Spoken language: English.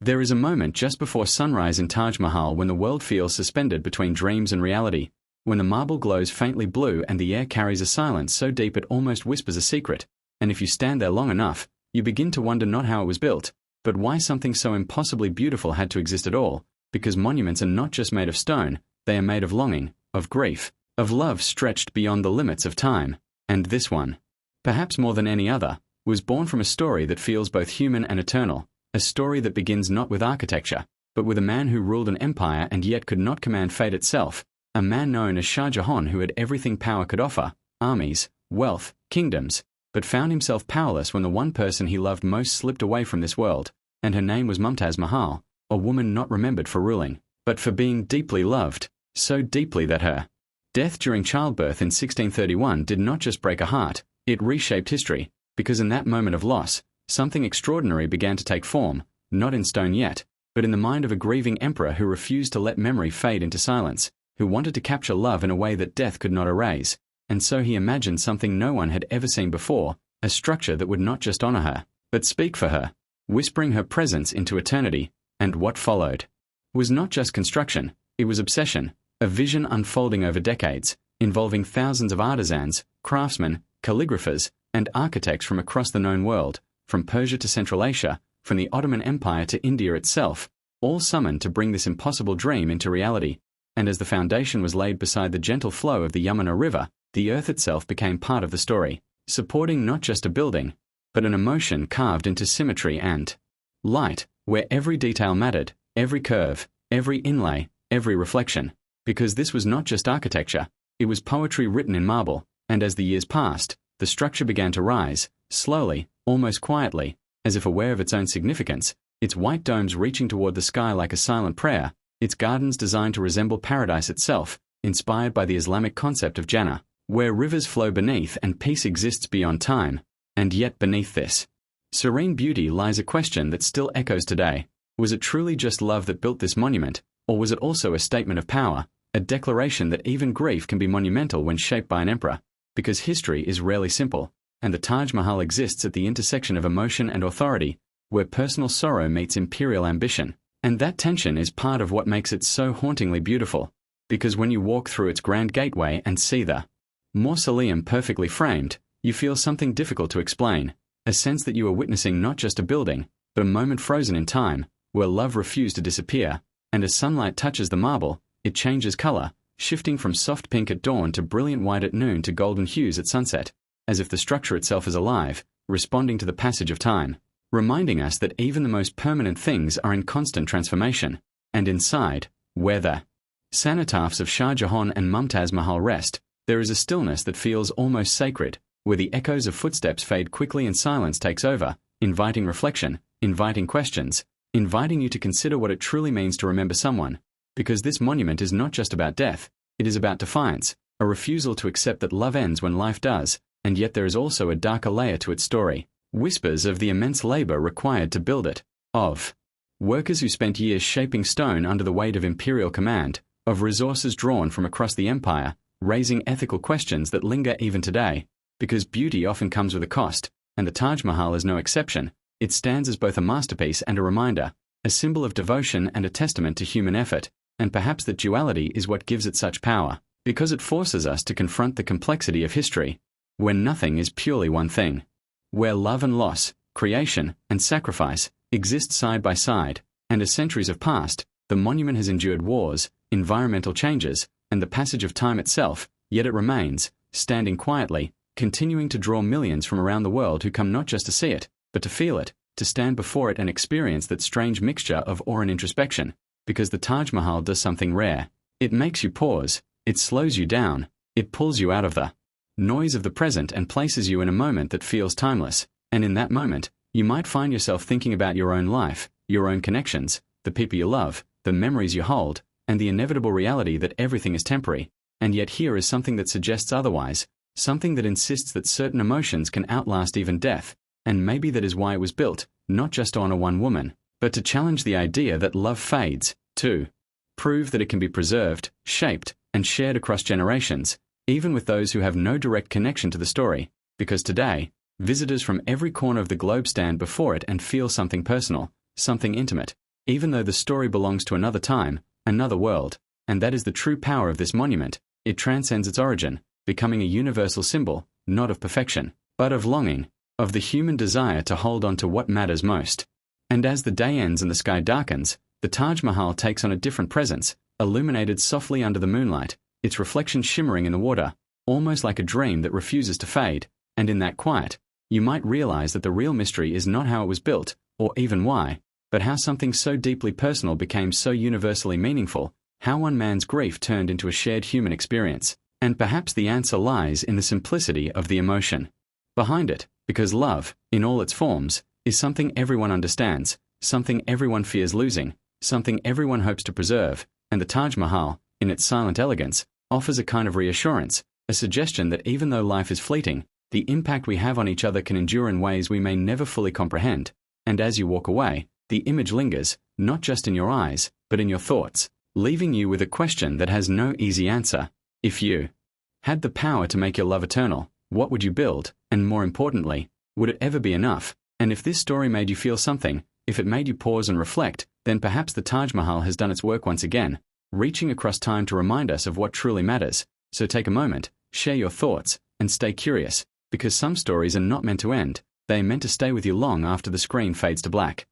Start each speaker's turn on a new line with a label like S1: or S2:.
S1: There is a moment just before sunrise in Taj Mahal when the world feels suspended between dreams and reality, when the marble glows faintly blue and the air carries a silence so deep it almost whispers a secret, and if you stand there long enough, you begin to wonder not how it was built, but why something so impossibly beautiful had to exist at all, because monuments are not just made of stone, they are made of longing, of grief, of love stretched beyond the limits of time, and this one, perhaps more than any other, was born from a story that feels both human and eternal, a story that begins not with architecture, but with a man who ruled an empire and yet could not command fate itself, a man known as Shah Jahan who had everything power could offer, armies, wealth, kingdoms, but found himself powerless when the one person he loved most slipped away from this world, and her name was Mumtaz Mahal, a woman not remembered for ruling, but for being deeply loved, so deeply that her death during childbirth in 1631 did not just break a heart, it reshaped history, because in that moment of loss, something extraordinary began to take form, not in stone yet, but in the mind of a grieving emperor who refused to let memory fade into silence, who wanted to capture love in a way that death could not erase, and so he imagined something no one had ever seen before, a structure that would not just honor her, but speak for her, whispering her presence into eternity, and what followed was not just construction, it was obsession, a vision unfolding over decades, involving thousands of artisans, craftsmen, calligraphers, and architects from across the known world, from Persia to Central Asia, from the Ottoman Empire to India itself, all summoned to bring this impossible dream into reality, and as the foundation was laid beside the gentle flow of the Yamuna River, the earth itself became part of the story, supporting not just a building, but an emotion carved into symmetry and light, where every detail mattered, every curve, every inlay, every reflection, because this was not just architecture, it was poetry written in marble, and as the years passed, the structure began to rise, slowly, almost quietly, as if aware of its own significance, its white domes reaching toward the sky like a silent prayer, its gardens designed to resemble paradise itself, inspired by the Islamic concept of Jannah, where rivers flow beneath and peace exists beyond time, and yet beneath this serene beauty lies a question that still echoes today. Was it truly just love that built this monument, or was it also a statement of power, a declaration that even grief can be monumental when shaped by an emperor? Because history is rarely simple, and the Taj Mahal exists at the intersection of emotion and authority, where personal sorrow meets imperial ambition, and that tension is part of what makes it so hauntingly beautiful, because when you walk through its grand gateway and see the mausoleum perfectly framed, you feel something difficult to explain, a sense that you are witnessing not just a building, but a moment frozen in time, where love refused to disappear, and as sunlight touches the marble, it changes color, shifting from soft pink at dawn to brilliant white at noon to golden hues at sunset, as if the structure itself is alive, responding to the passage of time, reminding us that even the most permanent things are in constant transformation, and inside, where the cenotaphs of Shah Jahan and Mumtaz Mahal rest, there is a stillness that feels almost sacred, where the echoes of footsteps fade quickly and silence takes over, inviting reflection, inviting questions, inviting you to consider what it truly means to remember someone, because this monument is not just about death, it is about defiance, a refusal to accept that love ends when life does, and yet there is also a darker layer to its story, whispers of the immense labor required to build it, of workers who spent years shaping stone under the weight of imperial command, of resources drawn from across the empire, raising ethical questions that linger even today, because beauty often comes with a cost, and the Taj Mahal is no exception. It stands as both a masterpiece and a reminder, a symbol of devotion and a testament to human effort, and perhaps that duality is what gives it such power, because it forces us to confront the complexity of history, where nothing is purely one thing, where love and loss, creation and sacrifice exist side by side, and as centuries have passed, the monument has endured wars, environmental changes, and the passage of time itself, yet it remains, standing quietly, continuing to draw millions from around the world who come not just to see it, but to feel it, to stand before it and experience that strange mixture of awe and introspection, because the Taj Mahal does something rare. It makes you pause, it slows you down, it pulls you out of the noise of the present and places you in a moment that feels timeless, and in that moment, you might find yourself thinking about your own life, your own connections, the people you love, the memories you hold, and the inevitable reality that everything is temporary, and yet here is something that suggests otherwise, something that insists that certain emotions can outlast even death, and maybe that is why it was built, not just to honor one woman, but to challenge the idea that love fades, to prove that it can be preserved, shaped, and shared across generations, even with those who have no direct connection to the story, because today, visitors from every corner of the globe stand before it and feel something personal, something intimate, even though the story belongs to another time, another world, and that is the true power of this monument. It transcends its origin, becoming a universal symbol, not of perfection, but of longing, of the human desire to hold on to what matters most. And as the day ends and the sky darkens, the Taj Mahal takes on a different presence, illuminated softly under the moonlight, its reflection shimmering in the water, almost like a dream that refuses to fade. And in that quiet, you might realize that the real mystery is not how it was built, or even why, but how something so deeply personal became so universally meaningful, how one man's grief turned into a shared human experience. And perhaps the answer lies in the simplicity of the emotion behind it, because love, in all its forms, is something everyone understands, something everyone fears losing, something everyone hopes to preserve, and the Taj Mahal, in its silent elegance, offers a kind of reassurance, a suggestion that even though life is fleeting, the impact we have on each other can endure in ways we may never fully comprehend. And as you walk away, the image lingers, not just in your eyes, but in your thoughts, leaving you with a question that has no easy answer. If you had the power to make your love eternal, what would you build? And more importantly, would it ever be enough? And if this story made you feel something, if it made you pause and reflect, then perhaps the Taj Mahal has done its work once again, reaching across time to remind us of what truly matters. So take a moment, share your thoughts, and stay curious, because some stories are not meant to end, they are meant to stay with you long after the screen fades to black.